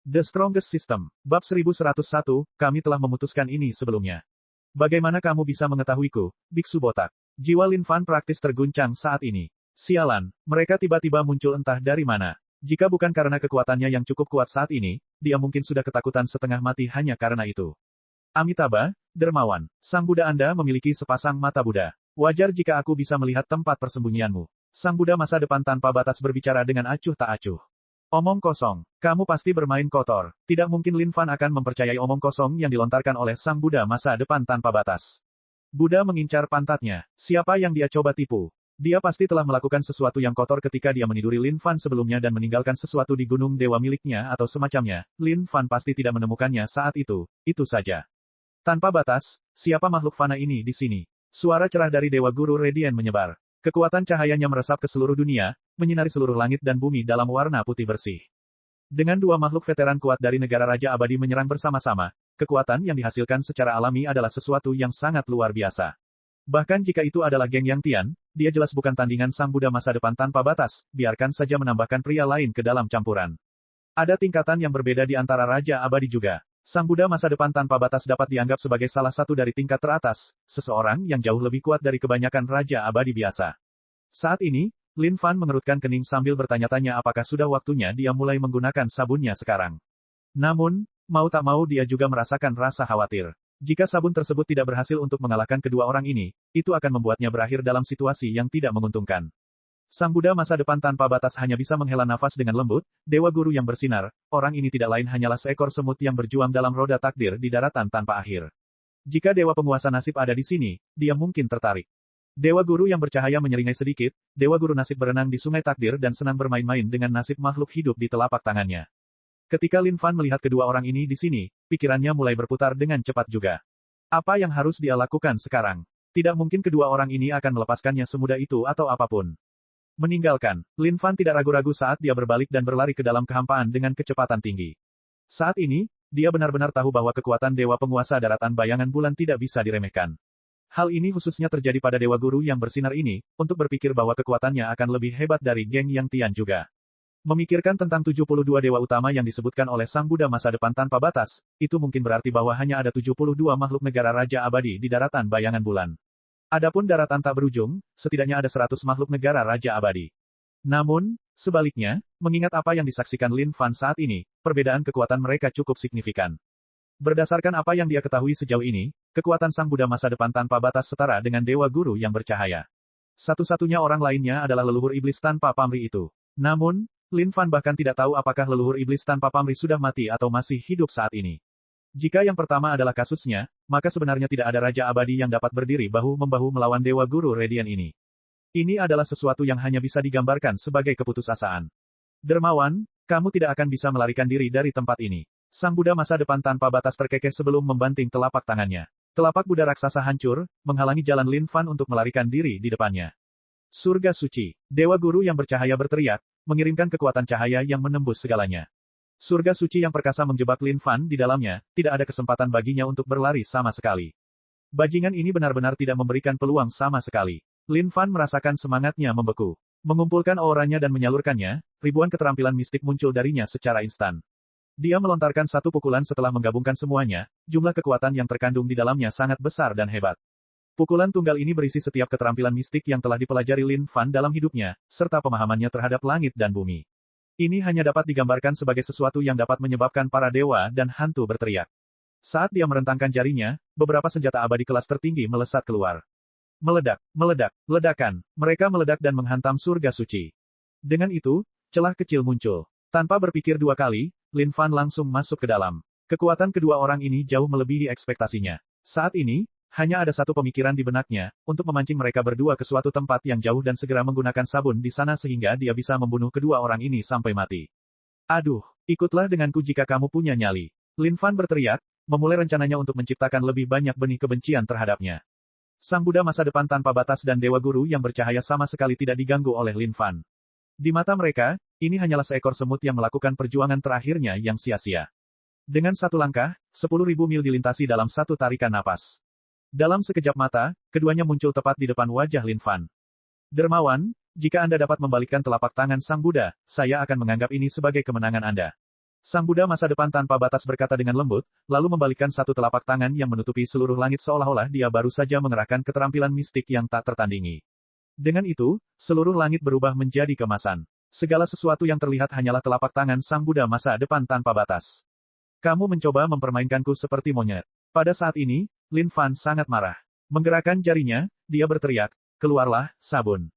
The Strongest System, Bab 1101, kami telah memutuskan ini sebelumnya. Bagaimana kamu bisa mengetahuiku, Biksu Botak? Jiwa Lin Fan praktis terguncang saat ini. Sialan, mereka tiba-tiba muncul entah dari mana. Jika bukan karena kekuatannya yang cukup kuat saat ini, dia mungkin sudah ketakutan setengah mati hanya karena itu. Amitabha, dermawan, Sang Buddha Anda memiliki sepasang mata Buddha. Wajar jika aku bisa melihat tempat persembunyianmu. Sang Buddha masa depan tanpa batas berbicara dengan acuh tak acuh. Omong kosong. Kamu pasti bermain kotor. Tidak mungkin Lin Fan akan mempercayai omong kosong yang dilontarkan oleh Sang Buddha masa depan tanpa batas. Buddha mengincar pantatnya. Siapa yang dia coba tipu? Dia pasti telah melakukan sesuatu yang kotor ketika dia meniduri Lin Fan sebelumnya dan meninggalkan sesuatu di gunung dewa miliknya atau semacamnya. Lin Fan pasti tidak menemukannya saat itu saja. Tanpa batas, siapa makhluk fana ini di sini? Suara cerah dari Dewa Guru Radiant menyebar. Kekuatan cahayanya meresap ke seluruh dunia, menyinari seluruh langit dan bumi dalam warna putih bersih. Dengan dua makhluk veteran kuat dari negara Raja Abadi menyerang bersama-sama, kekuatan yang dihasilkan secara alami adalah sesuatu yang sangat luar biasa. Bahkan jika itu adalah geng Yang Tian, dia jelas bukan tandingan Sang Buddha masa depan tanpa batas, biarkan saja menambahkan pria lain ke dalam campuran. Ada tingkatan yang berbeda di antara Raja Abadi juga. Sang Buddha masa depan tanpa batas dapat dianggap sebagai salah satu dari tingkat teratas, seseorang yang jauh lebih kuat dari kebanyakan Raja Abadi biasa. Saat ini, Lin Fan mengerutkan kening sambil bertanya-tanya apakah sudah waktunya dia mulai menggunakan sabunnya sekarang. Namun, mau tak mau dia juga merasakan rasa khawatir. Jika sabun tersebut tidak berhasil untuk mengalahkan kedua orang ini, itu akan membuatnya berakhir dalam situasi yang tidak menguntungkan. Sang Buddha masa depan tanpa batas hanya bisa menghela nafas dengan lembut, Dewa Guru yang bersinar, orang ini tidak lain hanyalah seekor semut yang berjuang dalam roda takdir di daratan tanpa akhir. Jika Dewa Penguasa Nasib ada di sini, dia mungkin tertarik. Dewa Guru yang bercahaya menyeringai sedikit, Dewa Guru Nasib berenang di sungai takdir dan senang bermain-main dengan nasib makhluk hidup di telapak tangannya. Ketika Lin Fan melihat kedua orang ini di sini, pikirannya mulai berputar dengan cepat juga. Apa yang harus dia lakukan sekarang? Tidak mungkin kedua orang ini akan melepaskannya semudah itu atau apapun. Meninggalkan, Lin Fan tidak ragu-ragu saat dia berbalik dan berlari ke dalam kehampaan dengan kecepatan tinggi. Saat ini, dia benar-benar tahu bahwa kekuatan Dewa Penguasa Daratan Bayangan Bulan tidak bisa diremehkan. Hal ini khususnya terjadi pada Dewa Guru yang bersinar ini, untuk berpikir bahwa kekuatannya akan lebih hebat dari geng Yang Tian juga. Memikirkan tentang 72 dewa utama yang disebutkan oleh Sang Buddha masa depan tanpa batas, itu mungkin berarti bahwa hanya ada 72 makhluk negara Raja Abadi di daratan Bayangan Bulan. Adapun daratan tak berujung, setidaknya ada 100 makhluk negara Raja Abadi. Namun, sebaliknya, mengingat apa yang disaksikan Lin Fan saat ini, perbedaan kekuatan mereka cukup signifikan. Berdasarkan apa yang dia ketahui sejauh ini, kekuatan Sang Buddha masa depan tanpa batas setara dengan Dewa Guru yang bercahaya. Satu-satunya orang lainnya adalah leluhur iblis tanpa pamrih itu. Namun, Lin Fan bahkan tidak tahu apakah leluhur iblis tanpa pamrih sudah mati atau masih hidup saat ini. Jika yang pertama adalah kasusnya, maka sebenarnya tidak ada Raja Abadi yang dapat berdiri bahu-membahu melawan Dewa Guru Radiant ini. Ini adalah sesuatu yang hanya bisa digambarkan sebagai keputusasaan. Dermawan, kamu tidak akan bisa melarikan diri dari tempat ini. Sang Buddha masa depan tanpa batas terkekeh sebelum membanting telapak tangannya. Telapak Buddha raksasa hancur, menghalangi jalan Lin Fan untuk melarikan diri di depannya. Surga suci, Dewa Guru yang bercahaya berteriak, mengirimkan kekuatan cahaya yang menembus segalanya. Surga suci yang perkasa menjebak Lin Fan di dalamnya, tidak ada kesempatan baginya untuk berlari sama sekali. Bajingan ini benar-benar tidak memberikan peluang sama sekali. Lin Fan merasakan semangatnya membeku. Mengumpulkan auranya dan menyalurkannya, ribuan keterampilan mistik muncul darinya secara instan. Dia melontarkan satu pukulan setelah menggabungkan semuanya, jumlah kekuatan yang terkandung di dalamnya sangat besar dan hebat. Pukulan tunggal ini berisi setiap keterampilan mistik yang telah dipelajari Lin Fan dalam hidupnya, serta pemahamannya terhadap langit dan bumi. Ini hanya dapat digambarkan sebagai sesuatu yang dapat menyebabkan para dewa dan hantu berteriak. Saat dia merentangkan jarinya, beberapa senjata abadi kelas tertinggi melesat keluar. Meledak, meledak, ledakan, mereka meledak dan menghantam surga suci. Dengan itu, celah kecil muncul. Tanpa berpikir dua kali, Lin Fan langsung masuk ke dalam. Kekuatan kedua orang ini jauh melebihi ekspektasinya. Saat ini, hanya ada satu pemikiran di benaknya, untuk memancing mereka berdua ke suatu tempat yang jauh dan segera menggunakan sabun di sana sehingga dia bisa membunuh kedua orang ini sampai mati. Aduh, ikutlah denganku jika kamu punya nyali. Lin Fan berteriak, memulai rencananya untuk menciptakan lebih banyak benih kebencian terhadapnya. Sang Buddha masa depan tanpa batas dan Dewa Guru yang bercahaya sama sekali tidak diganggu oleh Lin Fan. Di mata mereka, ini hanyalah seekor semut yang melakukan perjuangan terakhirnya yang sia-sia. Dengan satu langkah, 10.000 mil dilintasi dalam satu tarikan napas. Dalam sekejap mata, keduanya muncul tepat di depan wajah Lin Fan. Dermawan, jika Anda dapat membalikkan telapak tangan Sang Buddha, saya akan menganggap ini sebagai kemenangan Anda. Sang Buddha masa depan tanpa batas berkata dengan lembut, lalu membalikkan satu telapak tangan yang menutupi seluruh langit seolah-olah dia baru saja mengerahkan keterampilan mistik yang tak tertandingi. Dengan itu, seluruh langit berubah menjadi kemasan. Segala sesuatu yang terlihat hanyalah telapak tangan Sang Buddha masa depan tanpa batas. Kamu mencoba mempermainkanku seperti monyet. Pada saat ini, Lin Fan sangat marah. Menggerakkan jarinya, dia berteriak, keluarlah, sabun.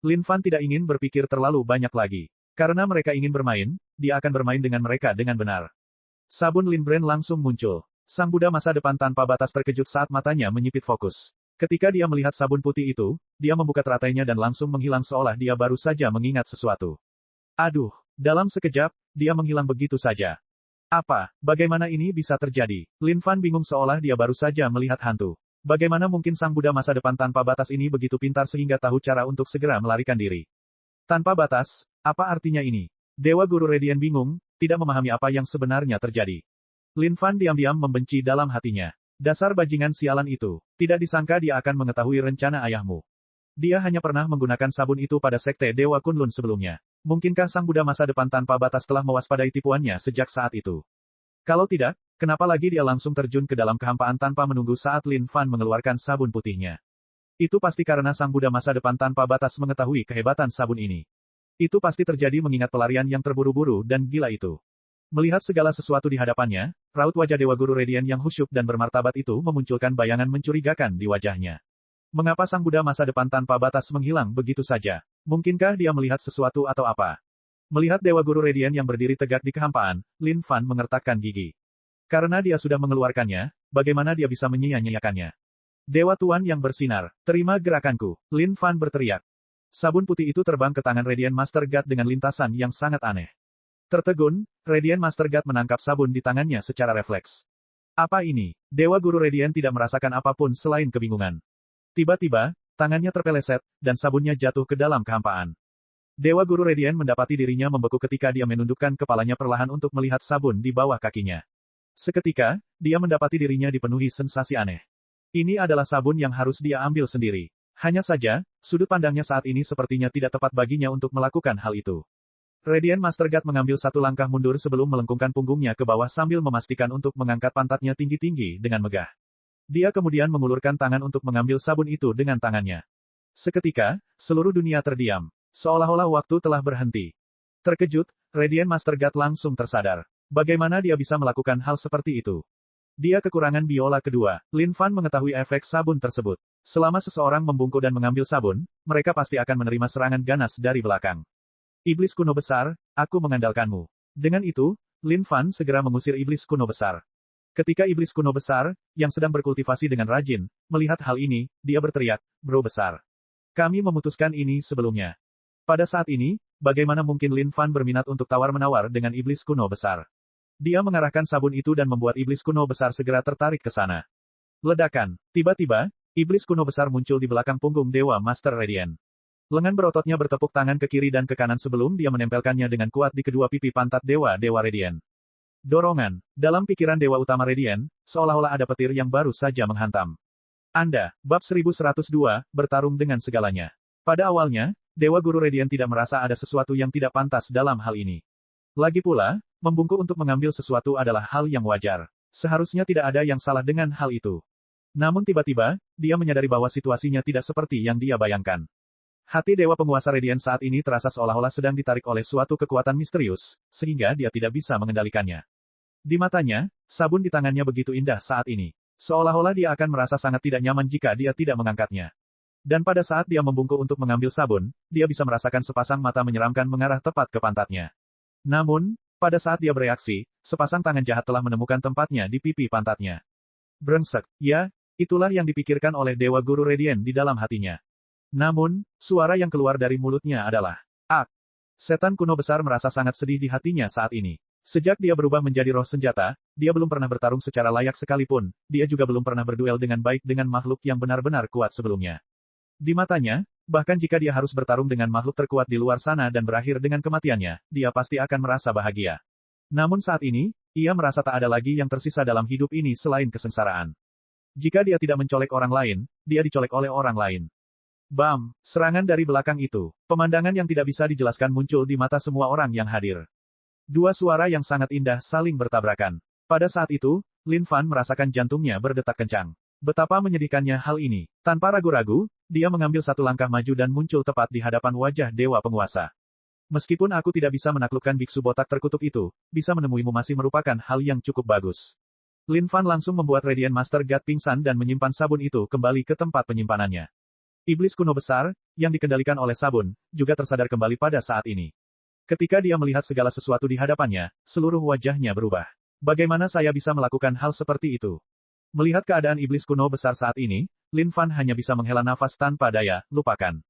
Lin Fan tidak ingin berpikir terlalu banyak lagi. Karena mereka ingin bermain, dia akan bermain dengan mereka dengan benar. Sabun Lin Brand langsung muncul. Sang Buddha masa depan tanpa batas terkejut saat matanya menyipit fokus. Ketika dia melihat sabun putih itu, dia membuka teratainya dan langsung menghilang seolah dia baru saja mengingat sesuatu. Aduh, dalam sekejap, dia menghilang begitu saja. Apa, bagaimana ini bisa terjadi? Lin Fan bingung seolah dia baru saja melihat hantu. Bagaimana mungkin Sang Buddha masa depan tanpa batas ini begitu pintar sehingga tahu cara untuk segera melarikan diri? Tanpa batas, apa artinya ini? Dewa Guru Radiant bingung, tidak memahami apa yang sebenarnya terjadi. Lin Fan diam-diam membenci dalam hatinya. Dasar bajingan sialan itu. Tidak disangka dia akan mengetahui rencana ayahmu. Dia hanya pernah menggunakan sabun itu pada sekte Dewa Kunlun sebelumnya. Mungkinkah Sang Buddha masa depan tanpa batas telah mewaspadai tipuannya sejak saat itu? Kalau tidak, kenapa lagi dia langsung terjun ke dalam kehampaan tanpa menunggu saat Lin Fan mengeluarkan sabun putihnya? Itu pasti karena Sang Buddha masa depan tanpa batas mengetahui kehebatan sabun ini. Itu pasti terjadi mengingat pelarian yang terburu-buru dan gila itu. Melihat segala sesuatu di hadapannya, raut wajah Dewa Guru Radiant yang khusyuk dan bermartabat itu memunculkan bayangan mencurigakan di wajahnya. Mengapa Sang Buddha masa depan tanpa batas menghilang begitu saja? Mungkinkah dia melihat sesuatu atau apa? Melihat Dewa Guru Radiant yang berdiri tegak di kehampaan, Lin Fan mengertakkan gigi. Karena dia sudah mengeluarkannya, bagaimana dia bisa menyia-nyiakannya? Dewa Tuan yang bersinar, terima gerakanku, Lin Fan berteriak. Sabun putih itu terbang ke tangan Radiant Master God dengan lintasan yang sangat aneh. Tertegun, Radiant Master God menangkap sabun di tangannya secara refleks. Apa ini? Dewa Guru Radiant tidak merasakan apapun selain kebingungan. Tiba-tiba, tangannya terpeleset, dan sabunnya jatuh ke dalam kehampaan. Dewa Guru Radiant mendapati dirinya membeku ketika dia menundukkan kepalanya perlahan untuk melihat sabun di bawah kakinya. Seketika, dia mendapati dirinya dipenuhi sensasi aneh. Ini adalah sabun yang harus dia ambil sendiri. Hanya saja, sudut pandangnya saat ini sepertinya tidak tepat baginya untuk melakukan hal itu. Radiant Master God mengambil satu langkah mundur sebelum melengkungkan punggungnya ke bawah sambil memastikan untuk mengangkat pantatnya tinggi-tinggi dengan megah. Dia kemudian mengulurkan tangan untuk mengambil sabun itu dengan tangannya. Seketika, seluruh dunia terdiam. Seolah-olah waktu telah berhenti. Terkejut, Radiant Master God langsung tersadar. Bagaimana dia bisa melakukan hal seperti itu? Dia kekurangan biola kedua. Lin Fan mengetahui efek sabun tersebut. Selama seseorang membungkuk dan mengambil sabun, mereka pasti akan menerima serangan ganas dari belakang. Iblis kuno besar, aku mengandalkanmu. Dengan itu, Lin Fan segera mengusir iblis kuno besar. Ketika iblis kuno besar, yang sedang berkultivasi dengan rajin, melihat hal ini, dia berteriak, Bro besar. Kami memutuskan ini sebelumnya. Pada saat ini, bagaimana mungkin Lin Fan berminat untuk tawar-menawar dengan iblis kuno besar? Dia mengarahkan sabun itu dan membuat iblis kuno besar segera tertarik ke sana. Ledakan. Tiba-tiba, iblis kuno besar muncul di belakang punggung Dewa Master Radiant. Lengan berototnya bertepuk tangan ke kiri dan ke kanan sebelum dia menempelkannya dengan kuat di kedua pipi pantat Dewa Radiant. Dorongan. Dalam pikiran Dewa Utama Radiant, seolah-olah ada petir yang baru saja menghantam. Anda, bab 1102, bertarung dengan segalanya. Pada awalnya, Dewa Guru Radiant tidak merasa ada sesuatu yang tidak pantas dalam hal ini. Lagi pula, membungkuk untuk mengambil sesuatu adalah hal yang wajar. Seharusnya tidak ada yang salah dengan hal itu. Namun tiba-tiba, dia menyadari bahwa situasinya tidak seperti yang dia bayangkan. Hati Dewa Penguasa Radiant saat ini terasa seolah-olah sedang ditarik oleh suatu kekuatan misterius, sehingga dia tidak bisa mengendalikannya. Di matanya, sabun di tangannya begitu indah saat ini. Seolah-olah dia akan merasa sangat tidak nyaman jika dia tidak mengangkatnya. Dan pada saat dia membungkuk untuk mengambil sabun, dia bisa merasakan sepasang mata menyeramkan mengarah tepat ke pantatnya. Namun, pada saat dia bereaksi, sepasang tangan jahat telah menemukan tempatnya di pipi pantatnya. Brengsek, ya, itulah yang dipikirkan oleh Dewa Guru Radiant di dalam hatinya. Namun, suara yang keluar dari mulutnya adalah, "Ak!" Setan kuno besar merasa sangat sedih di hatinya saat ini. Sejak dia berubah menjadi roh senjata, dia belum pernah bertarung secara layak sekalipun, dia juga belum pernah berduel dengan baik dengan makhluk yang benar-benar kuat sebelumnya. Di matanya, bahkan jika dia harus bertarung dengan makhluk terkuat di luar sana dan berakhir dengan kematiannya, dia pasti akan merasa bahagia. Namun saat ini, ia merasa tak ada lagi yang tersisa dalam hidup ini selain kesengsaraan. Jika dia tidak mencolek orang lain, dia dicolek oleh orang lain. Bam! Serangan dari belakang itu. Pemandangan yang tidak bisa dijelaskan muncul di mata semua orang yang hadir. Dua suara yang sangat indah saling bertabrakan. Pada saat itu, Lin Fan merasakan jantungnya berdetak kencang. Betapa menyedihkannya hal ini. Tanpa ragu-ragu, dia mengambil satu langkah maju dan muncul tepat di hadapan wajah Dewa Penguasa. Meskipun aku tidak bisa menaklukkan biksu botak terkutuk itu, bisa menemuimu masih merupakan hal yang cukup bagus. Lin Fan langsung membuat Radiant Master God pingsan dan menyimpan sabun itu kembali ke tempat penyimpanannya. Iblis kuno besar, yang dikendalikan oleh sabun, juga tersadar kembali pada saat ini. Ketika dia melihat segala sesuatu di hadapannya, seluruh wajahnya berubah. Bagaimana saya bisa melakukan hal seperti itu? Melihat keadaan iblis kuno besar saat ini, Lin Fan hanya bisa menghela nafas tanpa daya, lupakan.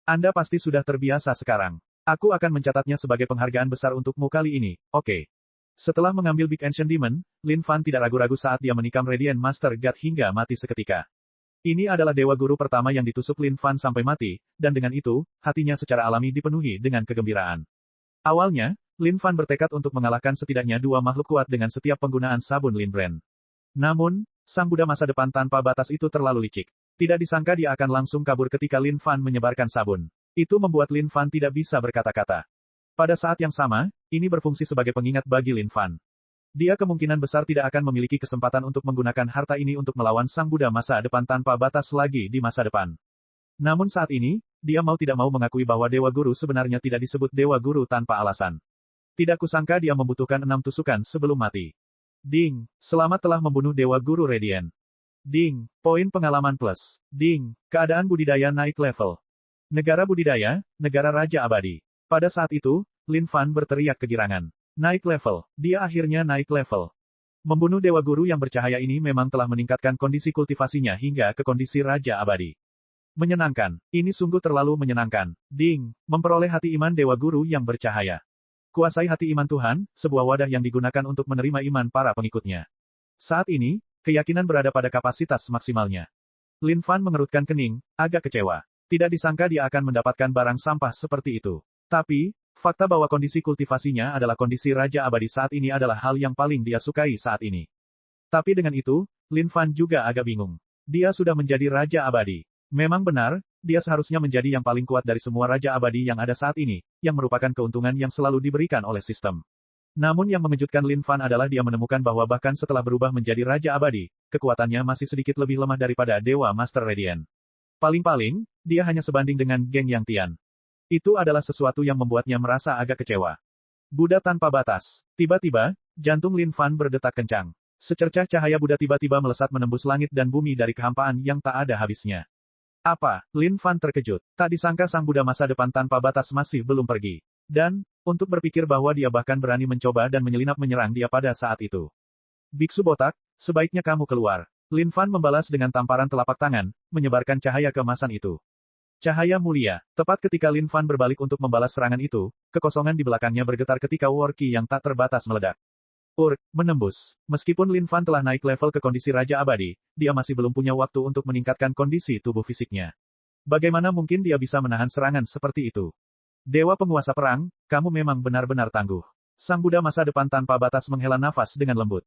Anda pasti sudah terbiasa sekarang. Aku akan mencatatnya sebagai penghargaan besar untukmu kali ini, oke. Setelah mengambil Big Ancient Demon, Lin Fan tidak ragu-ragu saat dia menikam Radiant Master God hingga mati seketika. Ini adalah Dewa Guru pertama yang ditusuk Lin Fan sampai mati, dan dengan itu, hatinya secara alami dipenuhi dengan kegembiraan. Awalnya, Lin Fan bertekad untuk mengalahkan setidaknya dua makhluk kuat dengan setiap penggunaan sabun Lin Brand. Namun, sang Buddha masa depan tanpa batas itu terlalu licik. Tidak disangka dia akan langsung kabur ketika Lin Fan menyebarkan sabun. Itu membuat Lin Fan tidak bisa berkata-kata. Pada saat yang sama, ini berfungsi sebagai pengingat bagi Lin Fan. Dia kemungkinan besar tidak akan memiliki kesempatan untuk menggunakan harta ini untuk melawan sang Buddha masa depan tanpa batas lagi di masa depan. Namun saat ini, dia mau tidak mau mengakui bahwa Dewa Guru sebenarnya tidak disebut Dewa Guru tanpa alasan. Tidak kusangka dia membutuhkan 6 tusukan sebelum mati. Ding, selamat telah membunuh Dewa Guru Radiant. Ding, poin pengalaman plus. Ding, keadaan budidaya naik level. Negara budidaya, negara Raja Abadi. Pada saat itu, Lin Fan berteriak kegirangan. Naik level, dia akhirnya naik level. Membunuh Dewa Guru yang bercahaya ini memang telah meningkatkan kondisi kultivasinya hingga ke kondisi Raja Abadi. Menyenangkan, ini sungguh terlalu menyenangkan. Ding, memperoleh hati iman Dewa Guru yang bercahaya. Kuasai hati iman Tuhan, sebuah wadah yang digunakan untuk menerima iman para pengikutnya. Saat ini, keyakinan berada pada kapasitas maksimalnya. Lin Fan mengerutkan kening, agak kecewa. Tidak disangka dia akan mendapatkan barang sampah seperti itu. Tapi, fakta bahwa kondisi kultivasinya adalah kondisi Raja Abadi saat ini adalah hal yang paling dia sukai saat ini. Tapi dengan itu, Lin Fan juga agak bingung. Dia sudah menjadi Raja Abadi. Memang benar, dia seharusnya menjadi yang paling kuat dari semua Raja Abadi yang ada saat ini, yang merupakan keuntungan yang selalu diberikan oleh sistem. Namun yang mengejutkan Lin Fan adalah dia menemukan bahwa bahkan setelah berubah menjadi Raja Abadi, kekuatannya masih sedikit lebih lemah daripada Dewa Master Radiant. Paling-paling, dia hanya sebanding dengan Geng Yang Tian. Itu adalah sesuatu yang membuatnya merasa agak kecewa. Buddha tanpa batas. Tiba-tiba, jantung Lin Fan berdetak kencang. Secercah cahaya Buddha tiba-tiba melesat menembus langit dan bumi dari kehampaan yang tak ada habisnya. Apa? Lin Fan terkejut. Tak disangka sang Buddha masa depan tanpa batas masih belum pergi. Dan, untuk berpikir bahwa dia bahkan berani mencoba dan menyelinap menyerang dia pada saat itu. Biksu botak, sebaiknya kamu keluar. Lin Fan membalas dengan tamparan telapak tangan, menyebarkan cahaya keemasan itu. Cahaya mulia. Tepat ketika Lin Fan berbalik untuk membalas serangan itu, kekosongan di belakangnya bergetar ketika War Qi yang tak terbatas meledak. Menembus. Meskipun Lin Fan telah naik level ke kondisi Raja Abadi, dia masih belum punya waktu untuk meningkatkan kondisi tubuh fisiknya. Bagaimana mungkin dia bisa menahan serangan seperti itu? Dewa penguasa perang, kamu memang benar-benar tangguh. Sang Buddha masa depan tanpa batas menghela nafas dengan lembut.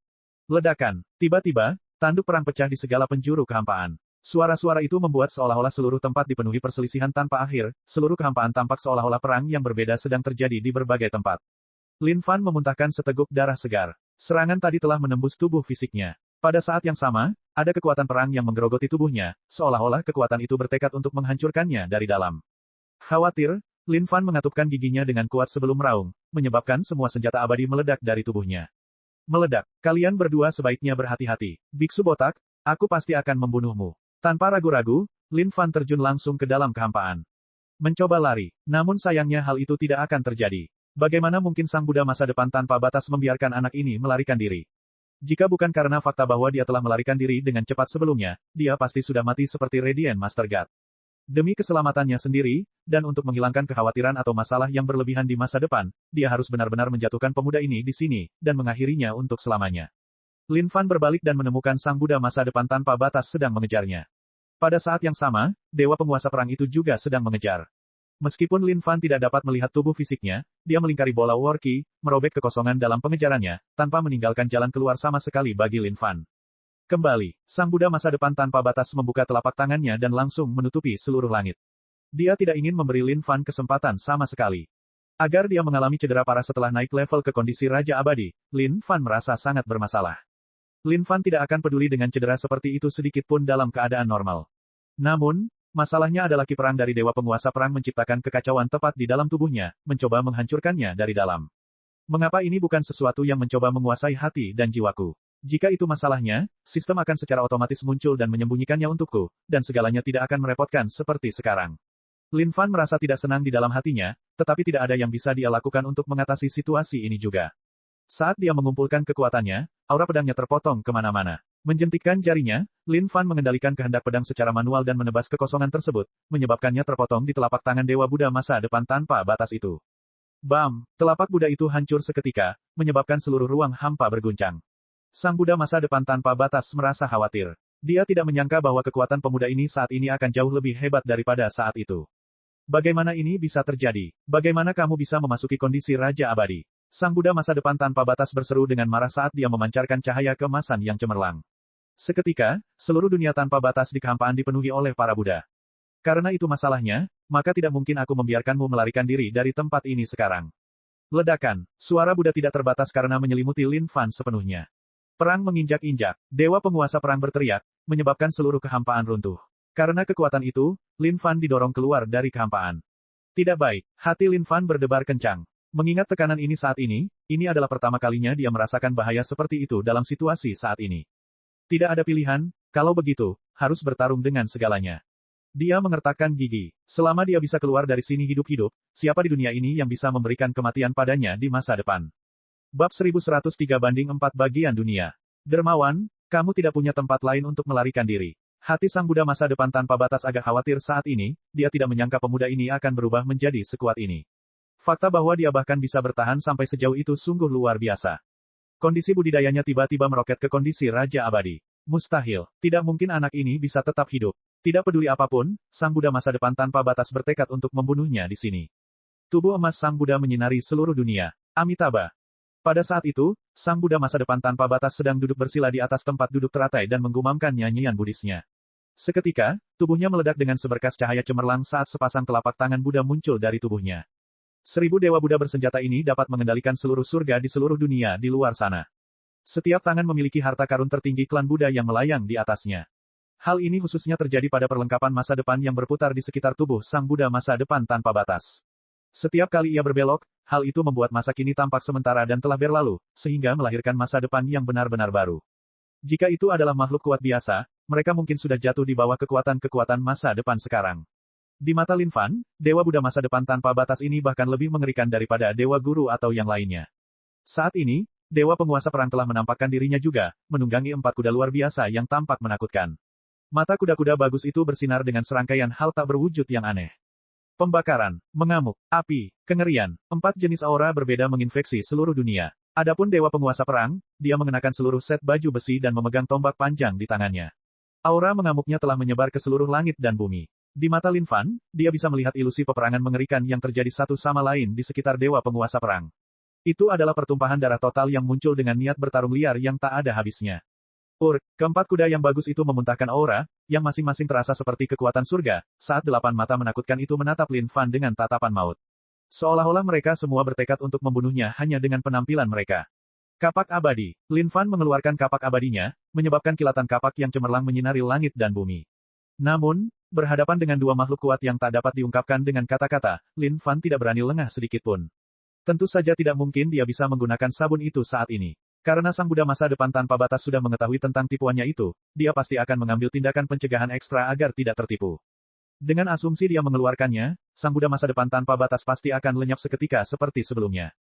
Ledakan. Tiba-tiba, tanduk perang pecah di segala penjuru kehampaan. Suara-suara itu membuat seolah-olah seluruh tempat dipenuhi perselisihan tanpa akhir, seluruh kehampaan tampak seolah-olah perang yang berbeda sedang terjadi di berbagai tempat. Lin Fan memuntahkan seteguk darah segar. Serangan tadi telah menembus tubuh fisiknya. Pada saat yang sama, ada kekuatan perang yang menggerogoti tubuhnya, seolah-olah kekuatan itu bertekad untuk menghancurkannya dari dalam. Khawatir, Lin Fan mengatupkan giginya dengan kuat sebelum meraung, menyebabkan semua senjata abadi meledak dari tubuhnya. Meledak. Kalian berdua sebaiknya berhati-hati. Biksu botak, aku pasti akan membunuhmu. Tanpa ragu-ragu, Lin Fan terjun langsung ke dalam kehampaan. Mencoba lari. Namun sayangnya hal itu tidak akan terjadi. Bagaimana mungkin sang Buddha masa depan tanpa batas membiarkan anak ini melarikan diri? Jika bukan karena fakta bahwa dia telah melarikan diri dengan cepat sebelumnya, dia pasti sudah mati seperti Radiant Master God. Demi keselamatannya sendiri, dan untuk menghilangkan kekhawatiran atau masalah yang berlebihan di masa depan, dia harus benar-benar menjatuhkan pemuda ini di sini, dan mengakhirinya untuk selamanya. Lin Fan berbalik dan menemukan sang Buddha masa depan tanpa batas sedang mengejarnya. Pada saat yang sama, Dewa Penguasa Perang itu juga sedang mengejar. Meskipun Lin Fan tidak dapat melihat tubuh fisiknya, dia melingkari bola War Qi, merobek kekosongan dalam pengejarannya, tanpa meninggalkan jalan keluar sama sekali bagi Lin Fan. Kembali, sang Buddha masa depan tanpa batas membuka telapak tangannya dan langsung menutupi seluruh langit. Dia tidak ingin memberi Lin Fan kesempatan sama sekali. Agar dia mengalami cedera parah setelah naik level ke kondisi Raja Abadi, Lin Fan merasa sangat bermasalah. Lin Fan tidak akan peduli dengan cedera seperti itu sedikit pun dalam keadaan normal. Namun, masalahnya adalah ki perang dari Dewa Penguasa Perang menciptakan kekacauan tepat di dalam tubuhnya, mencoba menghancurkannya dari dalam. Mengapa ini bukan sesuatu yang mencoba menguasai hati dan jiwaku? Jika itu masalahnya, sistem akan secara otomatis muncul dan menyembunyikannya untukku, dan segalanya tidak akan merepotkan seperti sekarang. Lin Fan merasa tidak senang di dalam hatinya, tetapi tidak ada yang bisa dia lakukan untuk mengatasi situasi ini juga. Saat dia mengumpulkan kekuatannya, aura pedangnya terpotong kemana-mana. Menjentikkan jarinya, Lin Fan mengendalikan kehendak pedang secara manual dan menebas kekosongan tersebut, menyebabkannya terpotong di telapak tangan Dewa Buddha masa depan tanpa batas itu. Bam! Telapak Buddha itu hancur seketika, menyebabkan seluruh ruang hampa berguncang. Sang Buddha masa depan tanpa batas merasa khawatir. Dia tidak menyangka bahwa kekuatan pemuda ini saat ini akan jauh lebih hebat daripada saat itu. Bagaimana ini bisa terjadi? Bagaimana kamu bisa memasuki kondisi Raja Abadi? Sang Buddha masa depan tanpa batas berseru dengan marah saat dia memancarkan cahaya keemasan yang cemerlang. Seketika, seluruh dunia tanpa batas di kehampaan dipenuhi oleh para Buddha. Karena itu masalahnya, maka tidak mungkin aku membiarkanmu melarikan diri dari tempat ini sekarang. Ledakan, suara Buddha tidak terbatas karena menyelimuti Lin Fan sepenuhnya. Perang menginjak-injak, Dewa Penguasa Perang berteriak, menyebabkan seluruh kehampaan runtuh. Karena kekuatan itu, Lin Fan didorong keluar dari kehampaan. Tidak baik, hati Lin Fan berdebar kencang. Mengingat tekanan ini saat ini adalah pertama kalinya dia merasakan bahaya seperti itu dalam situasi saat ini. Tidak ada pilihan, kalau begitu, harus bertarung dengan segalanya. Dia mengertakkan gigi. Selama dia bisa keluar dari sini hidup-hidup, siapa di dunia ini yang bisa memberikan kematian padanya di masa depan? Bab 1103/4 Bagian Dunia. Dermawan, kamu tidak punya tempat lain untuk melarikan diri. Hati Sang Buddha masa depan tanpa batas agak khawatir saat ini, dia tidak menyangka pemuda ini akan berubah menjadi sekuat ini. Fakta bahwa dia bahkan bisa bertahan sampai sejauh itu sungguh luar biasa. Kondisi budidayanya tiba-tiba meroket ke kondisi Raja Abadi. Mustahil, tidak mungkin anak ini bisa tetap hidup. Tidak peduli apapun, Sang Buddha masa depan tanpa batas bertekad untuk membunuhnya di sini. Tubuh emas Sang Buddha menyinari seluruh dunia. Amitabha. Pada saat itu, Sang Buddha masa depan tanpa batas sedang duduk bersila di atas tempat duduk teratai dan menggumamkan nyanyian Buddhisnya. Seketika, tubuhnya meledak dengan seberkas cahaya cemerlang saat sepasang telapak tangan Buddha muncul dari tubuhnya. 1000 Dewa Buddha bersenjata ini dapat mengendalikan seluruh surga di seluruh dunia di luar sana. Setiap tangan memiliki harta karun tertinggi klan Buddha yang melayang di atasnya. Hal ini khususnya terjadi pada perlengkapan masa depan yang berputar di sekitar tubuh Sang Buddha masa depan tanpa batas. Setiap kali ia berbelok, hal itu membuat masa kini tampak sementara dan telah berlalu, sehingga melahirkan masa depan yang benar-benar baru. Jika itu adalah makhluk kuat biasa, mereka mungkin sudah jatuh di bawah kekuatan-kekuatan masa depan sekarang. Di mata Lin Fan, Dewa Buddha masa depan tanpa batas ini bahkan lebih mengerikan daripada Dewa Guru atau yang lainnya. Saat ini, Dewa Penguasa Perang telah menampakkan dirinya juga, menunggangi 4 kuda luar biasa yang tampak menakutkan. Mata kuda-kuda bagus itu bersinar dengan serangkaian hal tak berwujud yang aneh. Pembakaran, mengamuk, api, kengerian, 4 jenis aura berbeda menginfeksi seluruh dunia. Adapun Dewa Penguasa Perang, dia mengenakan seluruh set baju besi dan memegang tombak panjang di tangannya. Aura mengamuknya telah menyebar ke seluruh langit dan bumi. Di mata Lin Fan, dia bisa melihat ilusi peperangan mengerikan yang terjadi satu sama lain di sekitar Dewa Penguasa Perang. Itu adalah pertumpahan darah total yang muncul dengan niat bertarung liar yang tak ada habisnya. Keempat kuda yang bagus itu memuntahkan aura, yang masing-masing terasa seperti kekuatan surga, saat 8 mata menakutkan itu menatap Lin Fan dengan tatapan maut. Seolah-olah mereka semua bertekad untuk membunuhnya hanya dengan penampilan mereka. Kapak abadi. Lin Fan mengeluarkan kapak abadinya, menyebabkan kilatan kapak yang cemerlang menyinari langit dan bumi. Namun, berhadapan dengan 2 makhluk kuat yang tak dapat diungkapkan dengan kata-kata, Lin Fan tidak berani lengah sedikitpun. Tentu saja tidak mungkin dia bisa menggunakan sabun itu saat ini. Karena Sang Buddha masa depan tanpa batas sudah mengetahui tentang tipuannya itu, dia pasti akan mengambil tindakan pencegahan ekstra agar tidak tertipu. Dengan asumsi dia mengeluarkannya, Sang Buddha masa depan tanpa batas pasti akan lenyap seketika seperti sebelumnya.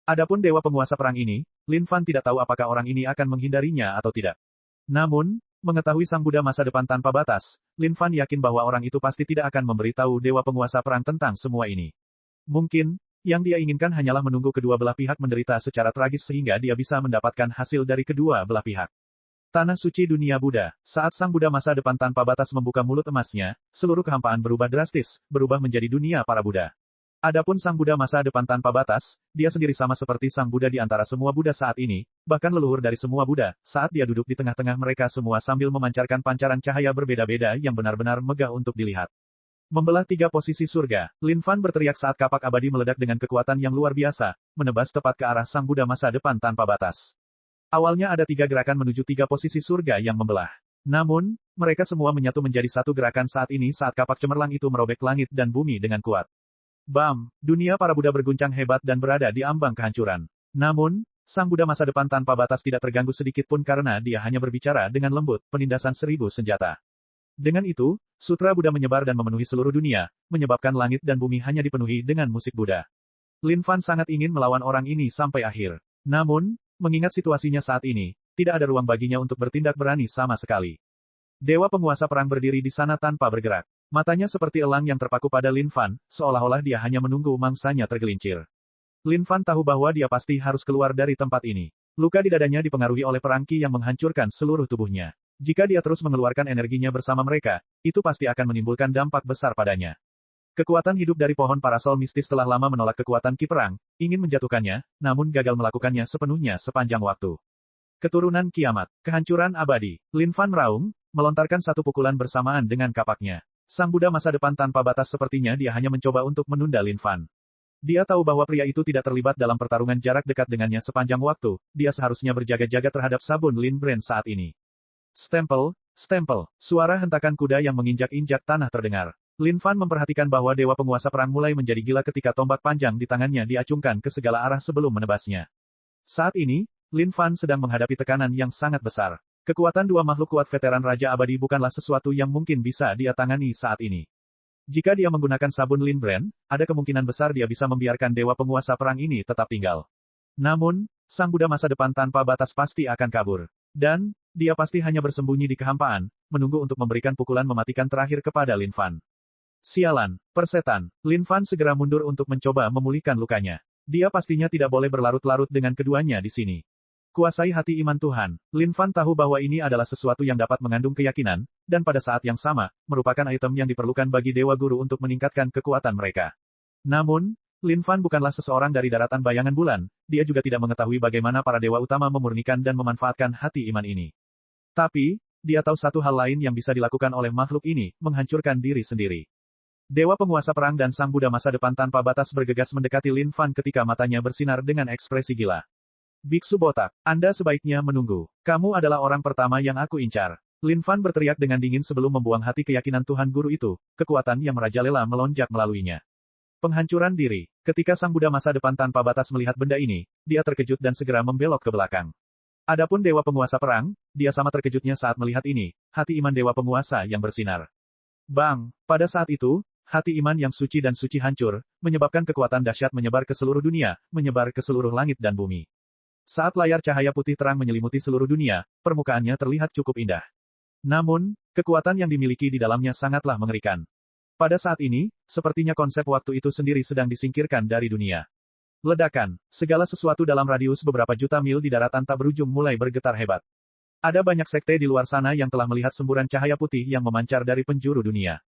Adapun Dewa Penguasa Perang ini, Lin Fan tidak tahu apakah orang ini akan menghindarinya atau tidak. Namun, mengetahui Sang Buddha masa depan tanpa batas, Lin Fan yakin bahwa orang itu pasti tidak akan memberitahu Dewa Penguasa Perang tentang semua ini. Mungkin, yang dia inginkan hanyalah menunggu kedua belah pihak menderita secara tragis sehingga dia bisa mendapatkan hasil dari kedua belah pihak. Tanah Suci Dunia Buddha. Saat Sang Buddha masa depan tanpa batas membuka mulut emasnya, seluruh kehampaan berubah drastis, berubah menjadi dunia para Buddha. Adapun Sang Buddha masa depan tanpa batas, dia sendiri sama seperti Sang Buddha di antara semua Buddha saat ini, bahkan leluhur dari semua Buddha, saat dia duduk di tengah-tengah mereka semua sambil memancarkan pancaran cahaya berbeda-beda yang benar-benar megah untuk dilihat. Membelah tiga posisi surga, Lin Fan berteriak saat kapak abadi meledak dengan kekuatan yang luar biasa, menebas tepat ke arah Sang Buddha masa depan tanpa batas. Awalnya ada tiga gerakan menuju tiga posisi surga yang membelah. Namun, mereka semua menyatu menjadi satu gerakan saat ini saat kapak cemerlang itu merobek langit dan bumi dengan kuat. Bam! Dunia para Buddha berguncang hebat dan berada di ambang kehancuran. Namun, Sang Buddha masa depan tanpa batas tidak terganggu sedikit pun karena dia hanya berbicara dengan lembut, penindasan 1000 senjata. Dengan itu, sutra Buddha menyebar dan memenuhi seluruh dunia, menyebabkan langit dan bumi hanya dipenuhi dengan musik Buddha. Lin Fan sangat ingin melawan orang ini sampai akhir. Namun, mengingat situasinya saat ini, tidak ada ruang baginya untuk bertindak berani sama sekali. Dewa penguasa perang berdiri di sana tanpa bergerak. Matanya seperti elang yang terpaku pada Lin Fan, seolah-olah dia hanya menunggu mangsanya tergelincir. Lin Fan tahu bahwa dia pasti harus keluar dari tempat ini. Luka di dadanya dipengaruhi oleh perang Qi yang menghancurkan seluruh tubuhnya. Jika dia terus mengeluarkan energinya bersama mereka, itu pasti akan menimbulkan dampak besar padanya. Kekuatan hidup dari pohon parasol mistis telah lama menolak kekuatan Qi perang, ingin menjatuhkannya, namun gagal melakukannya sepenuhnya sepanjang waktu. Keturunan kiamat, kehancuran abadi. Lin Fan meraung, melontarkan satu pukulan bersamaan dengan kapaknya. Sang Buddha masa depan tanpa batas sepertinya dia hanya mencoba untuk menunda Lin Fan. Dia tahu bahwa pria itu tidak terlibat dalam pertarungan jarak dekat dengannya sepanjang waktu, dia seharusnya berjaga-jaga terhadap sabun Lin Brand saat ini. Stempel, stempel, suara hentakan kuda yang menginjak-injak tanah terdengar. Lin Fan memperhatikan bahwa dewa penguasa perang mulai menjadi gila ketika tombak panjang di tangannya diacungkan ke segala arah sebelum menebasnya. Saat ini, Lin Fan sedang menghadapi tekanan yang sangat besar. Kekuatan dua makhluk kuat veteran Raja Abadi bukanlah sesuatu yang mungkin bisa dia tangani saat ini. Jika dia menggunakan sabun Lin Brand, ada kemungkinan besar dia bisa membiarkan dewa penguasa perang ini tetap tinggal. Namun, Sang Buddha masa depan tanpa batas pasti akan kabur. Dan, dia pasti hanya bersembunyi di kehampaan, menunggu untuk memberikan pukulan mematikan terakhir kepada Lin Fan. Sialan, persetan, Lin Fan segera mundur untuk mencoba memulihkan lukanya. Dia pastinya tidak boleh berlarut-larut dengan keduanya di sini. Kuasai hati iman Tuhan, Lin Fan tahu bahwa ini adalah sesuatu yang dapat mengandung keyakinan, dan pada saat yang sama, merupakan item yang diperlukan bagi Dewa Guru untuk meningkatkan kekuatan mereka. Namun, Lin Fan bukanlah seseorang dari daratan bayangan bulan, dia juga tidak mengetahui bagaimana para dewa utama memurnikan dan memanfaatkan hati iman ini. Tapi, dia tahu satu hal lain yang bisa dilakukan oleh makhluk ini, menghancurkan diri sendiri. Dewa penguasa perang dan Sang Buddha masa depan tanpa batas bergegas mendekati Lin Fan ketika matanya bersinar dengan ekspresi gila. Biksu botak, Anda sebaiknya menunggu. Kamu adalah orang pertama yang aku incar. Lin Fan berteriak dengan dingin sebelum membuang hati keyakinan Tuhan Guru itu, kekuatan yang merajalela melonjak melaluinya. Penghancuran diri. Ketika Sang Buddha masa depan tanpa batas melihat benda ini, dia terkejut dan segera membelok ke belakang. Adapun Dewa Penguasa Perang, dia sama terkejutnya saat melihat ini, hati iman Dewa Penguasa yang bersinar. Bang! Pada saat itu, hati iman yang suci dan suci hancur, menyebabkan kekuatan dahsyat menyebar ke seluruh dunia, menyebar ke seluruh langit dan bumi. Saat layar cahaya putih terang menyelimuti seluruh dunia, permukaannya terlihat cukup indah. Namun, kekuatan yang dimiliki di dalamnya sangatlah mengerikan. Pada saat ini, sepertinya konsep waktu itu sendiri sedang disingkirkan dari dunia. Ledakan, segala sesuatu dalam radius beberapa juta mil di daratan tak berujung mulai bergetar hebat. Ada banyak sekte di luar sana yang telah melihat semburan cahaya putih yang memancar dari penjuru dunia.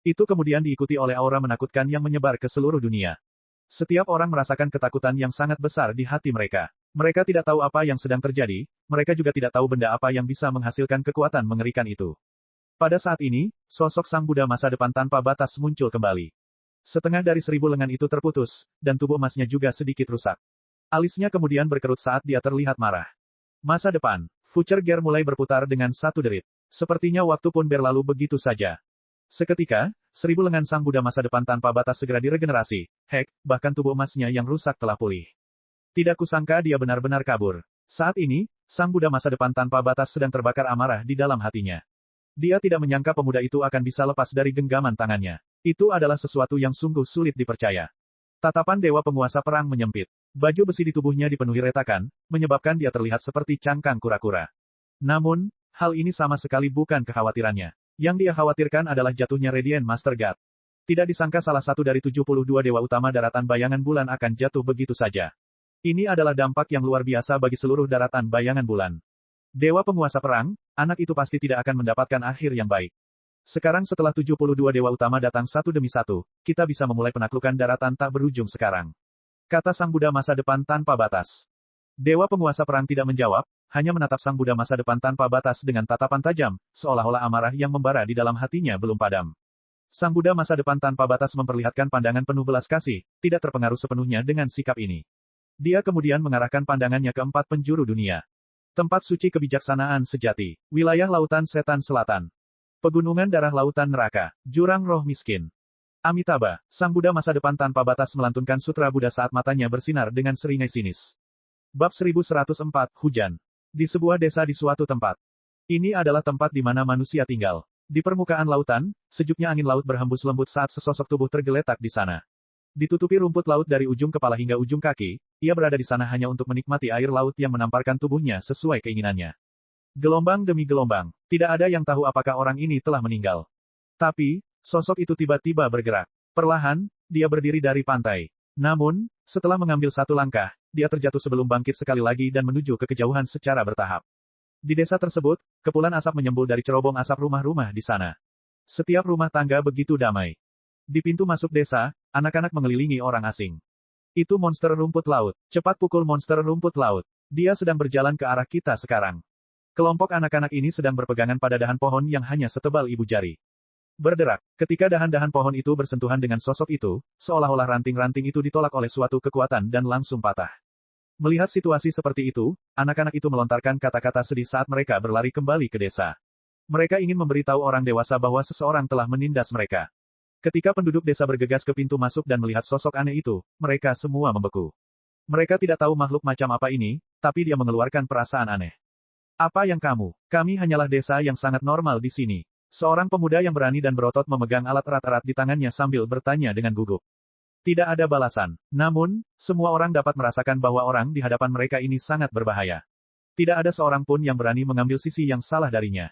Itu kemudian diikuti oleh aura menakutkan yang menyebar ke seluruh dunia. Setiap orang merasakan ketakutan yang sangat besar di hati mereka. Mereka tidak tahu apa yang sedang terjadi, mereka juga tidak tahu benda apa yang bisa menghasilkan kekuatan mengerikan itu. Pada saat ini, sosok Sang Buddha masa depan tanpa batas muncul kembali. Setengah dari 1000 lengan itu terputus, dan tubuh emasnya juga sedikit rusak. Alisnya kemudian berkerut saat dia terlihat marah. Masa depan, Future Gear mulai berputar dengan satu derit. Sepertinya waktu pun berlalu begitu saja. Seketika, 1000 lengan Sang Buddha masa depan tanpa batas segera diregenerasi. Bahkan tubuh emasnya yang rusak telah pulih. Tidak kusangka dia benar-benar kabur. Saat ini, Sang Buddha masa depan tanpa batas sedang terbakar amarah di dalam hatinya. Dia tidak menyangka pemuda itu akan bisa lepas dari genggaman tangannya. Itu adalah sesuatu yang sungguh sulit dipercaya. Tatapan Dewa Penguasa Perang menyempit. Baju besi di tubuhnya dipenuhi retakan, menyebabkan dia terlihat seperti cangkang kura-kura. Namun, hal ini sama sekali bukan kekhawatirannya. Yang dia khawatirkan adalah jatuhnya Radiant Master God. Tidak disangka salah satu dari 72 dewa utama daratan bayangan bulan akan jatuh begitu saja. Ini adalah dampak yang luar biasa bagi seluruh daratan bayangan bulan. Dewa Penguasa Perang, anak itu pasti tidak akan mendapatkan akhir yang baik. Sekarang setelah 72 dewa utama datang satu demi satu, kita bisa memulai penaklukan daratan tak berujung sekarang. Kata Sang Buddha masa depan tanpa batas. Dewa Penguasa Perang tidak menjawab, hanya menatap Sang Buddha masa depan tanpa batas dengan tatapan tajam, seolah-olah amarah yang membara di dalam hatinya belum padam. Sang Buddha masa depan tanpa batas memperlihatkan pandangan penuh belas kasih, tidak terpengaruh sepenuhnya dengan sikap ini. Dia kemudian mengarahkan pandangannya ke 4 penjuru dunia. Tempat suci kebijaksanaan sejati, wilayah lautan setan selatan, pegunungan darah lautan neraka, jurang roh miskin. Amitabha, Sang Buddha masa depan tanpa batas melantunkan sutra Buddha saat matanya bersinar dengan seringai sinis. Bab 1104, Hujan. Di sebuah desa di suatu tempat. Ini adalah tempat di mana manusia tinggal. Di permukaan lautan, sejuknya angin laut berhembus lembut saat sesosok tubuh tergeletak di sana. Ditutupi rumput laut dari ujung kepala hingga ujung kaki, ia berada di sana hanya untuk menikmati air laut yang menamparkan tubuhnya sesuai keinginannya. Gelombang demi gelombang, tidak ada yang tahu apakah orang ini telah meninggal. Tapi, sosok itu tiba-tiba bergerak. Perlahan, dia berdiri dari pantai. Namun, setelah mengambil satu langkah, dia terjatuh sebelum bangkit sekali lagi dan menuju ke kejauhan secara bertahap. Di desa tersebut, kepulan asap menyembul dari cerobong asap rumah-rumah di sana. Setiap rumah tangga begitu damai. Di pintu masuk desa, anak-anak mengelilingi orang asing. Itu monster rumput laut. Cepat pukul monster rumput laut. Dia sedang berjalan ke arah kita sekarang. Kelompok anak-anak ini sedang berpegangan pada dahan pohon yang hanya setebal ibu jari. Berderak. Ketika dahan-dahan pohon itu bersentuhan dengan sosok itu, seolah-olah ranting-ranting itu ditolak oleh suatu kekuatan dan langsung patah. Melihat situasi seperti itu, anak-anak itu melontarkan kata-kata sedih saat mereka berlari kembali ke desa. Mereka ingin memberitahu orang dewasa bahwa seseorang telah menindas mereka. Ketika penduduk desa bergegas ke pintu masuk dan melihat sosok aneh itu, mereka semua membeku. Mereka tidak tahu makhluk macam apa ini, tapi dia mengeluarkan perasaan aneh. Apa yang kamu? Kami hanyalah desa yang sangat normal di sini. Seorang pemuda yang berani dan berotot memegang alat erat-erat di tangannya sambil bertanya dengan gugup. Tidak ada balasan. Namun, semua orang dapat merasakan bahwa orang di hadapan mereka ini sangat berbahaya. Tidak ada seorang pun yang berani mengambil sisi yang salah darinya.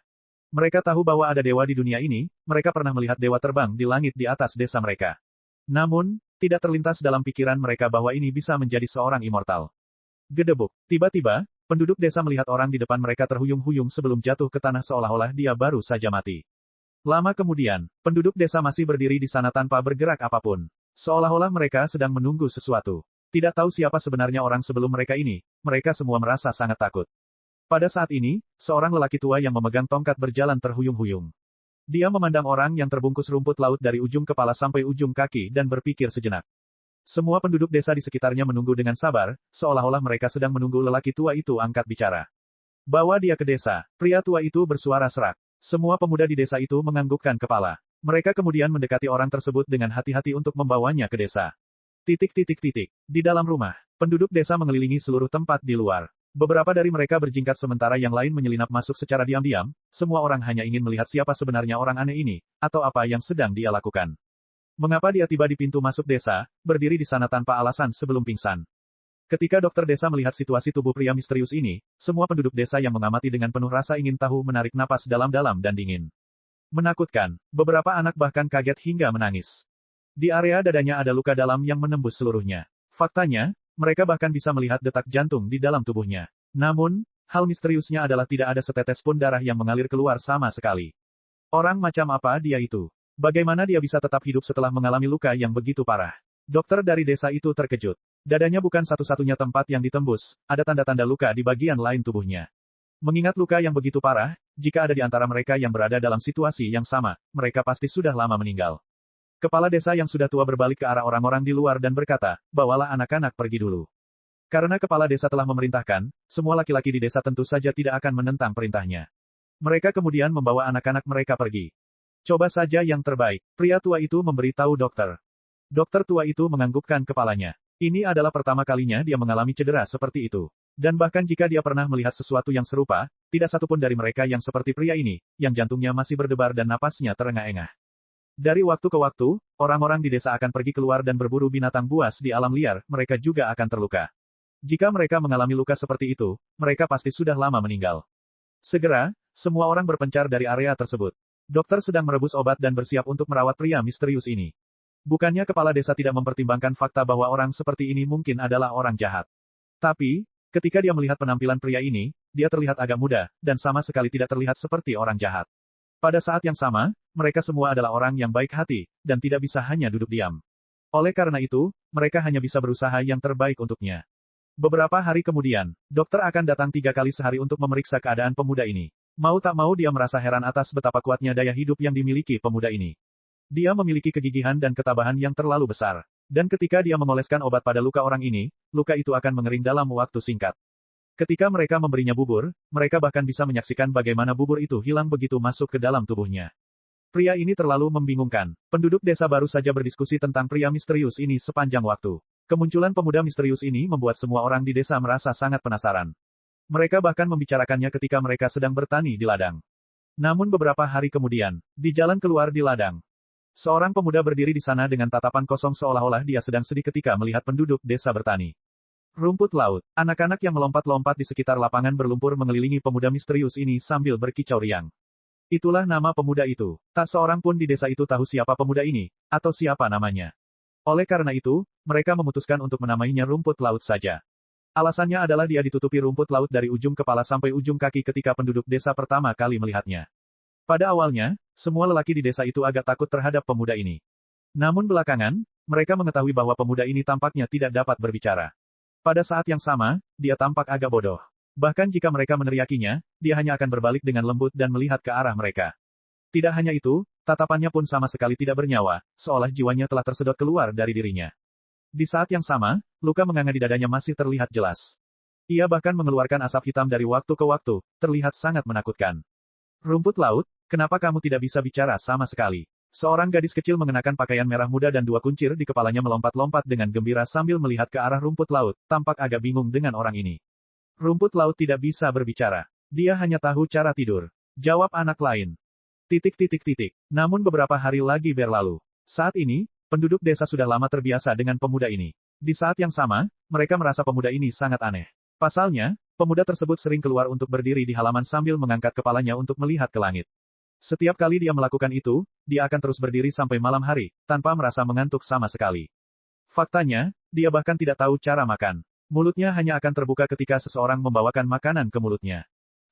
Mereka tahu bahwa ada dewa di dunia ini, mereka pernah melihat dewa terbang di langit di atas desa mereka. Namun, tidak terlintas dalam pikiran mereka bahwa ini bisa menjadi seorang immortal. Gedebuk. Tiba-tiba, penduduk desa melihat orang di depan mereka terhuyung-huyung sebelum jatuh ke tanah seolah-olah dia baru saja mati. Lama kemudian, penduduk desa masih berdiri di sana tanpa bergerak apapun. Seolah-olah mereka sedang menunggu sesuatu. Tidak tahu siapa sebenarnya orang sebelum mereka ini, mereka semua merasa sangat takut. Pada saat ini, seorang lelaki tua yang memegang tongkat berjalan terhuyung-huyung. Dia memandang orang yang terbungkus rumput laut dari ujung kepala sampai ujung kaki dan berpikir sejenak. Semua penduduk desa di sekitarnya menunggu dengan sabar, seolah-olah mereka sedang menunggu lelaki tua itu angkat bicara. Bawa dia ke desa, pria tua itu bersuara serak. Semua pemuda di desa itu menganggukkan kepala. Mereka kemudian mendekati orang tersebut dengan hati-hati untuk membawanya ke desa. Di dalam rumah, penduduk desa mengelilingi seluruh tempat di luar. Beberapa dari mereka berjingkat sementara yang lain menyelinap masuk secara diam-diam, semua orang hanya ingin melihat siapa sebenarnya orang aneh ini, atau apa yang sedang dia lakukan. Mengapa dia tiba di pintu masuk desa, berdiri di sana tanpa alasan sebelum pingsan? Ketika dokter desa melihat situasi tubuh pria misterius ini, semua penduduk desa yang mengamati dengan penuh rasa ingin tahu menarik napas dalam-dalam dan dingin. Menakutkan, beberapa anak bahkan kaget hingga menangis. Di area dadanya ada luka dalam yang menembus seluruhnya. Faktanya, mereka bahkan bisa melihat detak jantung di dalam tubuhnya. Namun, hal misteriusnya adalah tidak ada setetes pun darah yang mengalir keluar sama sekali. Orang macam apa dia itu? Bagaimana dia bisa tetap hidup setelah mengalami luka yang begitu parah? Dokter dari desa itu terkejut. Dadanya bukan satu-satunya tempat yang ditembus, ada tanda-tanda luka di bagian lain tubuhnya. Mengingat luka yang begitu parah, jika ada di antara mereka yang berada dalam situasi yang sama, mereka pasti sudah lama meninggal. Kepala desa yang sudah tua berbalik ke arah orang-orang di luar dan berkata, bawalah anak-anak pergi dulu. Karena kepala desa telah memerintahkan, semua laki-laki di desa tentu saja tidak akan menentang perintahnya. Mereka kemudian membawa anak-anak mereka pergi. Coba saja yang terbaik, pria tua itu memberitahu dokter. Dokter tua itu menganggukkan kepalanya. Ini adalah pertama kalinya dia mengalami cedera seperti itu. Dan bahkan jika dia pernah melihat sesuatu yang serupa, tidak satupun dari mereka yang seperti pria ini, yang jantungnya masih berdebar dan napasnya terengah-engah. Dari waktu ke waktu, orang-orang di desa akan pergi keluar dan berburu binatang buas di alam liar, mereka juga akan terluka. Jika mereka mengalami luka seperti itu, mereka pasti sudah lama meninggal. Segera, semua orang berpencar dari area tersebut. Dokter sedang merebus obat dan bersiap untuk merawat pria misterius ini. Bukannya kepala desa tidak mempertimbangkan fakta bahwa orang seperti ini mungkin adalah orang jahat. Tapi, ketika dia melihat penampilan pria ini, dia terlihat agak muda, dan sama sekali tidak terlihat seperti orang jahat. Pada saat yang sama, mereka semua adalah orang yang baik hati, dan tidak bisa hanya duduk diam. Oleh karena itu, mereka hanya bisa berusaha yang terbaik untuknya. Beberapa hari kemudian, dokter akan datang 3 kali sehari untuk memeriksa keadaan pemuda ini. Mau tak mau dia merasa heran atas betapa kuatnya daya hidup yang dimiliki pemuda ini. Dia memiliki kegigihan dan ketabahan yang terlalu besar. Dan ketika dia mengoleskan obat pada luka orang ini, luka itu akan mengering dalam waktu singkat. Ketika mereka memberinya bubur, mereka bahkan bisa menyaksikan bagaimana bubur itu hilang begitu masuk ke dalam tubuhnya. Pria ini terlalu membingungkan. Penduduk desa baru saja berdiskusi tentang pria misterius ini sepanjang waktu. Kemunculan pemuda misterius ini membuat semua orang di desa merasa sangat penasaran. Mereka bahkan membicarakannya ketika mereka sedang bertani di ladang. Namun beberapa hari kemudian, di jalan keluar di ladang, seorang pemuda berdiri di sana dengan tatapan kosong seolah-olah dia sedang sedih ketika melihat penduduk desa bertani. Rumput laut. Anak-anak yang melompat-lompat di sekitar lapangan berlumpur mengelilingi pemuda misterius ini sambil berkicau riang. Itulah nama pemuda itu. Tak seorang pun di desa itu tahu siapa pemuda ini, atau siapa namanya. Oleh karena itu, mereka memutuskan untuk menamainya rumput laut saja. Alasannya adalah dia ditutupi rumput laut dari ujung kepala sampai ujung kaki ketika penduduk desa pertama kali melihatnya. Pada awalnya, semua lelaki di desa itu agak takut terhadap pemuda ini. Namun belakangan, mereka mengetahui bahwa pemuda ini tampaknya tidak dapat berbicara. Pada saat yang sama, dia tampak agak bodoh. Bahkan jika mereka meneriakinya, dia hanya akan berbalik dengan lembut dan melihat ke arah mereka. Tidak hanya itu, tatapannya pun sama sekali tidak bernyawa, seolah jiwanya telah tersedot keluar dari dirinya. Di saat yang sama, luka menganga di dadanya masih terlihat jelas. Ia bahkan mengeluarkan asap hitam dari waktu ke waktu, terlihat sangat menakutkan. Rumput laut, kenapa kamu tidak bisa bicara sama sekali? Seorang gadis kecil mengenakan pakaian merah muda dan 2 kuncir di kepalanya melompat-lompat dengan gembira sambil melihat ke arah rumput laut, tampak agak bingung dengan orang ini. Rumput laut tidak bisa berbicara. Dia hanya tahu cara tidur. Jawab anak lain. Namun beberapa hari lagi berlalu. Saat ini, penduduk desa sudah lama terbiasa dengan pemuda ini. Di saat yang sama, mereka merasa pemuda ini sangat aneh. Pasalnya, pemuda tersebut sering keluar untuk berdiri di halaman sambil mengangkat kepalanya untuk melihat ke langit. Setiap kali dia melakukan itu, dia akan terus berdiri sampai malam hari, tanpa merasa mengantuk sama sekali. Faktanya, dia bahkan tidak tahu cara makan. Mulutnya hanya akan terbuka ketika seseorang membawakan makanan ke mulutnya.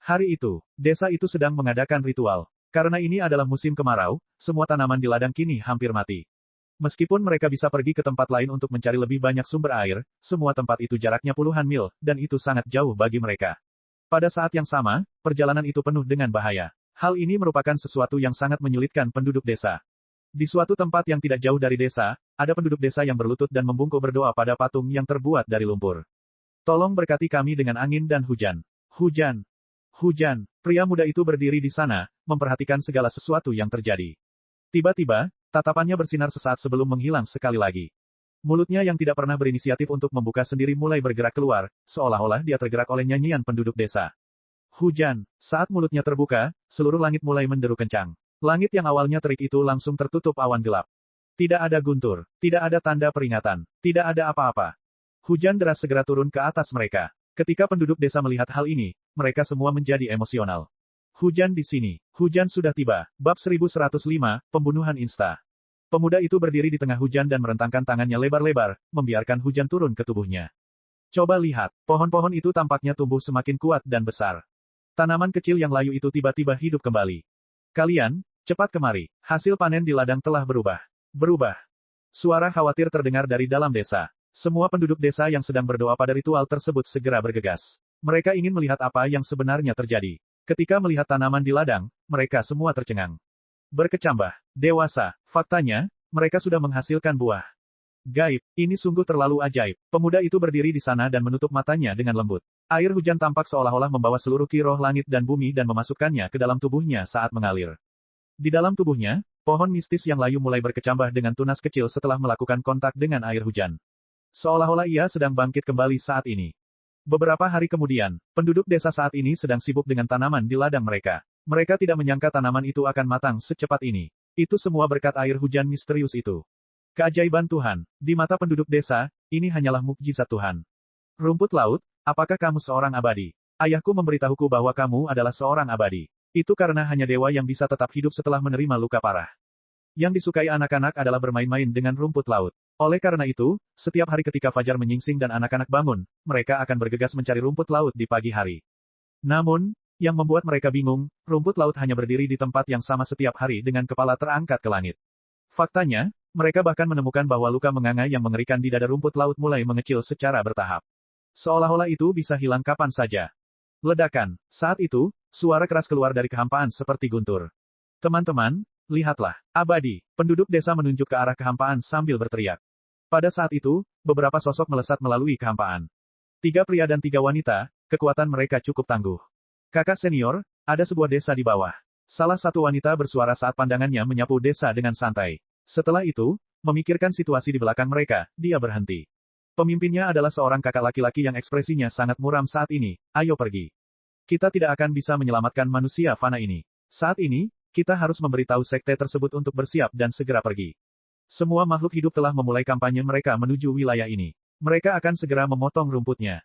Hari itu, desa itu sedang mengadakan ritual. Karena ini adalah musim kemarau, semua tanaman di ladang kini hampir mati. Meskipun mereka bisa pergi ke tempat lain untuk mencari lebih banyak sumber air, semua tempat itu jaraknya puluhan mil, dan itu sangat jauh bagi mereka. Pada saat yang sama, perjalanan itu penuh dengan bahaya. Hal ini merupakan sesuatu yang sangat menyulitkan penduduk desa. Di suatu tempat yang tidak jauh dari desa, ada penduduk desa yang berlutut dan membungkuk berdoa pada patung yang terbuat dari lumpur. Tolong berkati kami dengan angin dan hujan. Hujan. Hujan. Pria muda itu berdiri di sana, memperhatikan segala sesuatu yang terjadi. Tiba-tiba, tatapannya bersinar sesaat sebelum menghilang sekali lagi. Mulutnya yang tidak pernah berinisiatif untuk membuka sendiri mulai bergerak keluar, seolah-olah dia tergerak oleh nyanyian penduduk desa. Hujan. Saat mulutnya terbuka, seluruh langit mulai menderu kencang. Langit yang awalnya terik itu langsung tertutup awan gelap. Tidak ada guntur, tidak ada tanda peringatan, tidak ada apa-apa. Hujan deras segera turun ke atas mereka. Ketika penduduk desa melihat hal ini, mereka semua menjadi emosional. Hujan di sini. Hujan sudah tiba. Bab 1105, Pembunuhan Insta. Pemuda itu berdiri di tengah hujan dan merentangkan tangannya lebar-lebar, membiarkan hujan turun ke tubuhnya. Coba lihat, pohon-pohon itu tampaknya tumbuh semakin kuat dan besar. Tanaman kecil yang layu itu tiba-tiba hidup kembali. Kalian, cepat kemari. Hasil panen di ladang telah berubah. Berubah. Suara khawatir terdengar dari dalam desa. Semua penduduk desa yang sedang berdoa pada ritual tersebut segera bergegas. Mereka ingin melihat apa yang sebenarnya terjadi. Ketika melihat tanaman di ladang, mereka semua tercengang. Berkecambah. Dewasa. Faktanya, mereka sudah menghasilkan buah. Gaib. Ini sungguh terlalu ajaib. Pemuda itu berdiri di sana dan menutup matanya dengan lembut. Air hujan tampak seolah-olah membawa seluruh ki roh langit dan bumi dan memasukkannya ke dalam tubuhnya saat mengalir. Di dalam tubuhnya, pohon mistis yang layu mulai berkecambah dengan tunas kecil setelah melakukan kontak dengan air hujan. Seolah-olah ia sedang bangkit kembali saat ini. Beberapa hari kemudian, penduduk desa saat ini sedang sibuk dengan tanaman di ladang mereka. Mereka tidak menyangka tanaman itu akan matang secepat ini. Itu semua berkat air hujan misterius itu. Keajaiban Tuhan. Di mata penduduk desa, ini hanyalah mukjizat Tuhan. Rumput laut, apakah kamu seorang abadi? Ayahku memberitahuku bahwa kamu adalah seorang abadi. Itu karena hanya dewa yang bisa tetap hidup setelah menerima luka parah. Yang disukai anak-anak adalah bermain-main dengan rumput laut. Oleh karena itu, setiap hari ketika fajar menyingsing dan anak-anak bangun, mereka akan bergegas mencari rumput laut di pagi hari. Namun, yang membuat mereka bingung, rumput laut hanya berdiri di tempat yang sama setiap hari dengan kepala terangkat ke langit. Faktanya, mereka bahkan menemukan bahwa luka menganga yang mengerikan di dada rumput laut mulai mengecil secara bertahap. Seolah-olah itu bisa hilang kapan saja. Ledakan. Saat itu, suara keras keluar dari kehampaan seperti guntur. Teman-teman, Lihatlah, abadi. Penduduk desa menunjuk ke arah kehampaan sambil berteriak. Pada saat itu, beberapa sosok melesat melalui kehampaan. 3 pria dan 3 wanita, kekuatan mereka cukup tangguh. Kakak senior, ada sebuah desa di bawah. Salah satu wanita bersuara saat pandangannya menyapu desa dengan santai. Setelah itu, memikirkan situasi di belakang mereka, dia berhenti. Pemimpinnya adalah seorang kakak laki-laki yang ekspresinya sangat muram saat ini. Ayo pergi. Kita tidak akan bisa menyelamatkan manusia fana ini. Saat ini, kita harus memberitahu sekte tersebut untuk bersiap dan segera pergi. Semua makhluk hidup telah memulai kampanye mereka menuju wilayah ini. Mereka akan segera memotong rumputnya.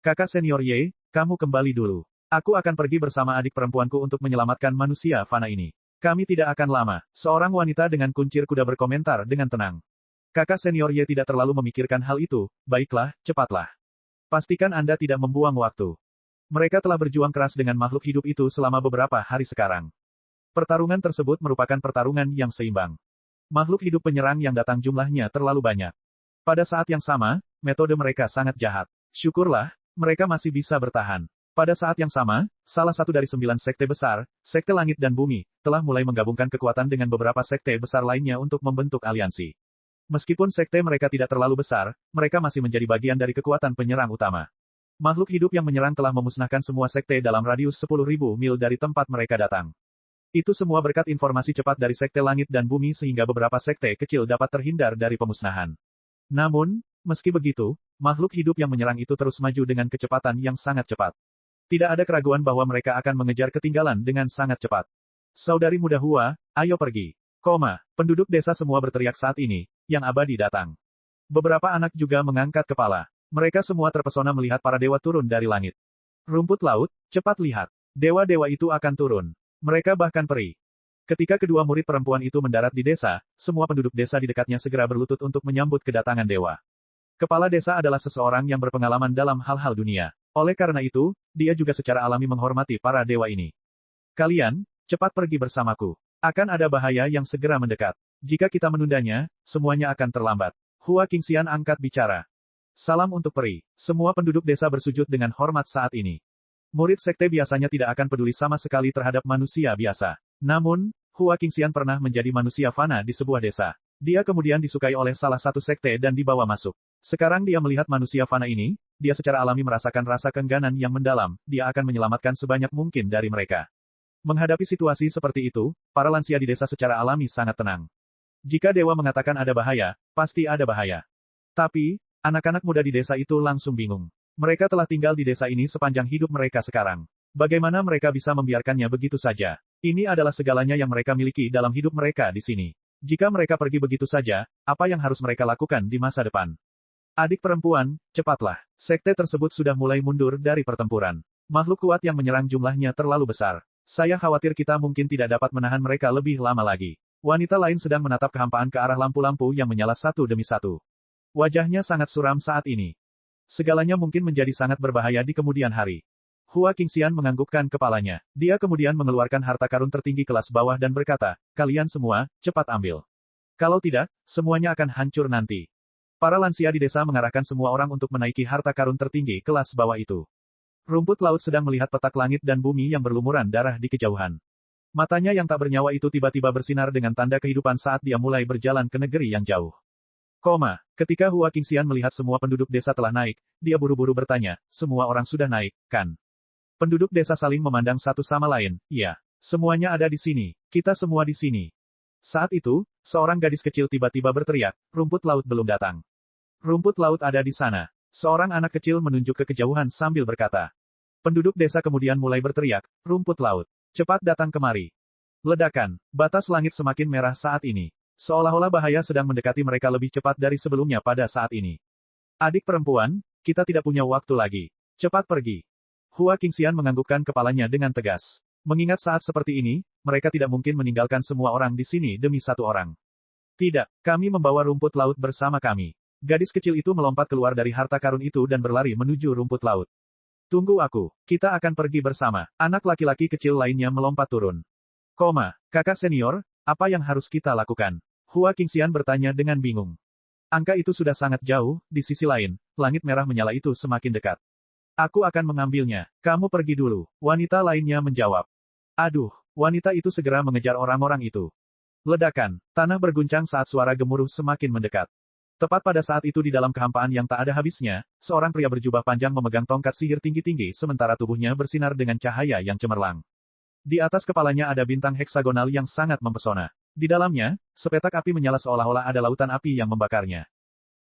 Kakak senior Ye, kamu kembali dulu. Aku akan pergi bersama adik perempuanku untuk menyelamatkan manusia fana ini. Kami tidak akan lama. Seorang wanita dengan kuncir kuda berkomentar dengan tenang. Kakak senior Ye tidak terlalu memikirkan hal itu. Baiklah, cepatlah. Pastikan Anda tidak membuang waktu. Mereka telah berjuang keras dengan makhluk hidup itu selama beberapa hari sekarang. Pertarungan tersebut merupakan pertarungan yang seimbang. Makhluk hidup penyerang yang datang jumlahnya terlalu banyak. Pada saat yang sama, metode mereka sangat jahat. Syukurlah, mereka masih bisa bertahan. Pada saat yang sama, salah satu dari 9 sekte besar, Sekte Langit dan Bumi, telah mulai menggabungkan kekuatan dengan beberapa sekte besar lainnya untuk membentuk aliansi. Meskipun sekte mereka tidak terlalu besar, mereka masih menjadi bagian dari kekuatan penyerang utama. Makhluk hidup yang menyerang telah memusnahkan semua sekte dalam radius 10.000 mil dari tempat mereka datang. Itu semua berkat informasi cepat dari Sekte Langit dan Bumi sehingga beberapa sekte kecil dapat terhindar dari pemusnahan. Namun, meski begitu, makhluk hidup yang menyerang itu terus maju dengan kecepatan yang sangat cepat. Tidak ada keraguan bahwa mereka akan mengejar ketinggalan dengan sangat cepat. Saudari muda Hua, ayo pergi. Penduduk desa semua berteriak saat ini, yang abadi datang. Beberapa anak juga mengangkat kepala. Mereka semua terpesona melihat para dewa turun dari langit. Rumput laut, cepat lihat. Dewa-dewa itu akan turun. Mereka bahkan perih. Ketika kedua murid perempuan itu mendarat di desa, semua penduduk desa di dekatnya segera berlutut untuk menyambut kedatangan dewa. Kepala desa adalah seseorang yang berpengalaman dalam hal-hal dunia. Oleh karena itu, dia juga secara alami menghormati para dewa ini. Kalian, cepat pergi bersamaku. Akan ada bahaya yang segera mendekat. Jika kita menundanya, semuanya akan terlambat. Hua Qingxian angkat bicara. Salam untuk peri. Semua penduduk desa bersujud dengan hormat saat ini. Murid sekte biasanya tidak akan peduli sama sekali terhadap manusia biasa. Namun, Hua Qingxian pernah menjadi manusia fana di sebuah desa. Dia kemudian disukai oleh salah satu sekte dan dibawa masuk. Sekarang dia melihat manusia fana ini, dia secara alami merasakan rasa keengganan yang mendalam, dia akan menyelamatkan sebanyak mungkin dari mereka. Menghadapi situasi seperti itu, para lansia di desa secara alami sangat tenang. Jika dewa mengatakan ada bahaya, pasti ada bahaya. Tapi, anak-anak muda di desa itu langsung bingung. Mereka telah tinggal di desa ini sepanjang hidup mereka sekarang. Bagaimana mereka bisa membiarkannya begitu saja? Ini adalah segalanya yang mereka miliki dalam hidup mereka di sini. Jika mereka pergi begitu saja, apa yang harus mereka lakukan di masa depan? Adik perempuan, cepatlah. Sekte tersebut sudah mulai mundur dari pertempuran. Makhluk kuat yang menyerang jumlahnya terlalu besar. Saya khawatir kita mungkin tidak dapat menahan mereka lebih lama lagi. Wanita lain sedang menatap kehampaan ke arah lampu-lampu yang menyala satu demi satu. Wajahnya sangat suram saat ini. Segalanya mungkin menjadi sangat berbahaya di kemudian hari. Hua Qingxian menganggukkan kepalanya. Dia kemudian mengeluarkan harta karun tertinggi kelas bawah dan berkata, kalian semua, cepat ambil. Kalau tidak, semuanya akan hancur nanti. Para lansia di desa mengarahkan semua orang untuk menaiki harta karun tertinggi kelas bawah itu. Rumput laut sedang melihat petak langit dan bumi yang berlumuran darah di kejauhan. Matanya yang tak bernyawa itu tiba-tiba bersinar dengan tanda kehidupan saat dia mulai berjalan ke negeri yang jauh. Ketika Hua Qingxian melihat semua penduduk desa telah naik, dia buru-buru bertanya, semua orang sudah naik, kan? Penduduk desa saling memandang satu sama lain, iya. Semuanya ada di sini. Kita semua di sini. Saat itu, seorang gadis kecil tiba-tiba berteriak, rumput laut belum datang. Rumput laut ada di sana. Seorang anak kecil menunjuk ke kejauhan sambil berkata. Penduduk desa kemudian mulai berteriak, rumput laut. Cepat datang kemari. Ledakan, batas langit semakin merah saat ini. Seolah-olah bahaya sedang mendekati mereka lebih cepat dari sebelumnya pada saat ini. Adik perempuan, kita tidak punya waktu lagi. Cepat pergi. Hua Qingxian menganggukkan kepalanya dengan tegas. Mengingat saat seperti ini, mereka tidak mungkin meninggalkan semua orang di sini demi satu orang. Tidak, kami membawa rumput laut bersama kami. Gadis kecil itu melompat keluar dari harta karun itu dan berlari menuju rumput laut. Tunggu aku, kita akan pergi bersama. Anak laki-laki kecil lainnya melompat turun. Kakak senior, apa yang harus kita lakukan? Hua Qingxian bertanya dengan bingung. Angka itu sudah sangat jauh, di sisi lain, langit merah menyala itu semakin dekat. Aku akan mengambilnya, kamu pergi dulu, wanita lainnya menjawab. Aduh, wanita itu segera mengejar orang-orang itu. Ledakan. Tanah berguncang saat suara gemuruh semakin mendekat. Tepat pada saat itu di dalam kehampaan yang tak ada habisnya, seorang pria berjubah panjang memegang tongkat sihir tinggi-tinggi sementara tubuhnya bersinar dengan cahaya yang cemerlang. Di atas kepalanya ada bintang heksagonal yang sangat mempesona. Di dalamnya, sepetak api menyala seolah-olah ada lautan api yang membakarnya.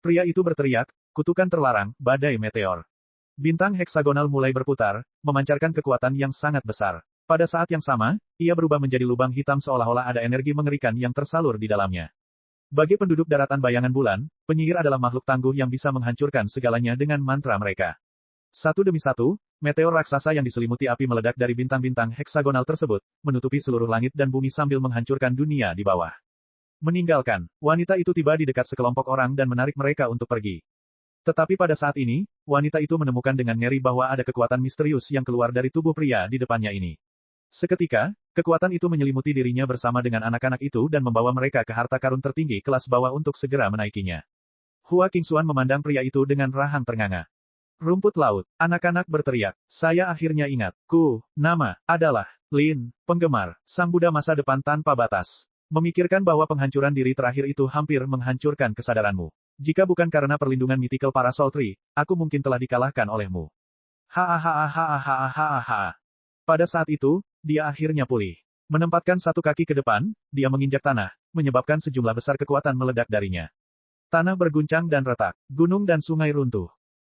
Pria itu berteriak, kutukan terlarang, badai meteor. Bintang heksagonal mulai berputar, memancarkan kekuatan yang sangat besar. Pada saat yang sama, ia berubah menjadi lubang hitam seolah-olah ada energi mengerikan yang tersalur di dalamnya. Bagi penduduk daratan bayangan bulan, penyihir adalah makhluk tangguh yang bisa menghancurkan segalanya dengan mantra mereka. Satu demi satu, meteor raksasa yang diselimuti api meledak dari bintang-bintang heksagonal tersebut, menutupi seluruh langit dan bumi sambil menghancurkan dunia di bawah. Meninggalkan, wanita itu tiba di dekat sekelompok orang dan menarik mereka untuk pergi. Tetapi pada saat ini, wanita itu menemukan dengan ngeri bahwa ada kekuatan misterius yang keluar dari tubuh pria di depannya ini. Seketika, kekuatan itu menyelimuti dirinya bersama dengan anak-anak itu dan membawa mereka ke harta karun tertinggi kelas bawah untuk segera menaikinya. Hua Qingxuan memandang pria itu dengan rahang ternganga. Rumput laut, anak-anak berteriak, saya akhirnya ingat, nama, adalah, Lin, penggemar, sang Buddha masa depan tanpa batas. Memikirkan bahwa penghancuran diri terakhir itu hampir menghancurkan kesadaranmu. Jika bukan karena perlindungan mythical Parasol Tree, aku mungkin telah dikalahkan olehmu. Hahaha. Pada saat itu, dia akhirnya pulih. Menempatkan satu kaki ke depan, dia menginjak tanah, menyebabkan sejumlah besar kekuatan meledak darinya. Tanah berguncang dan retak, gunung dan sungai runtuh.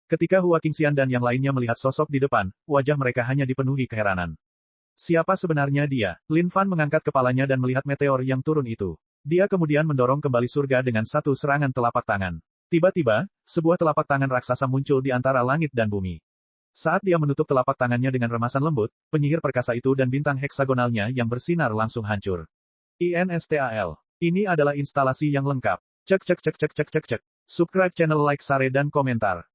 Ketika Hua Qingxian dan yang lainnya melihat sosok di depan, wajah mereka hanya dipenuhi keheranan. Siapa sebenarnya dia? Lin Fan mengangkat kepalanya dan melihat meteor yang turun itu. Dia kemudian mendorong kembali surga dengan satu serangan telapak tangan. Tiba-tiba, sebuah telapak tangan raksasa muncul di antara langit dan bumi. Saat dia menutup telapak tangannya dengan remasan lembut, penyihir perkasa itu dan bintang heksagonalnya yang bersinar langsung hancur. INSTAL. Ini adalah instalasi yang lengkap. Cek. Subscribe channel, like, share dan komentar.